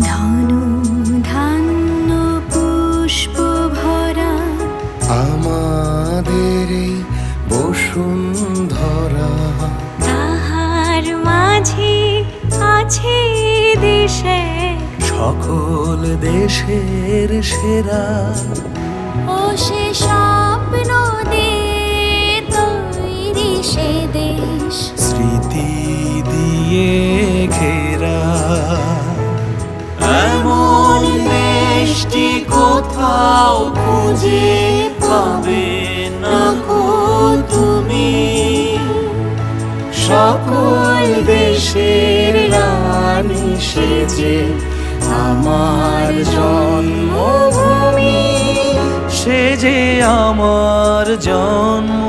ধন ধান্য পুষ্প ভরা আমাদের এই বসুন্ধরা, তাহার মাঝে আছে দেশে সকল দেশের সেরা। ও সে স্বপ্ন দে তৈরি সে দেশ, স্মৃতি দিয়ে ঘেরা। এমন দেশটি কোথাও খুঁজে পাবে না গো তুমি। সকল দেশের রানী সেজে আমার জন্মভূমি, সে যে আমার জন্ম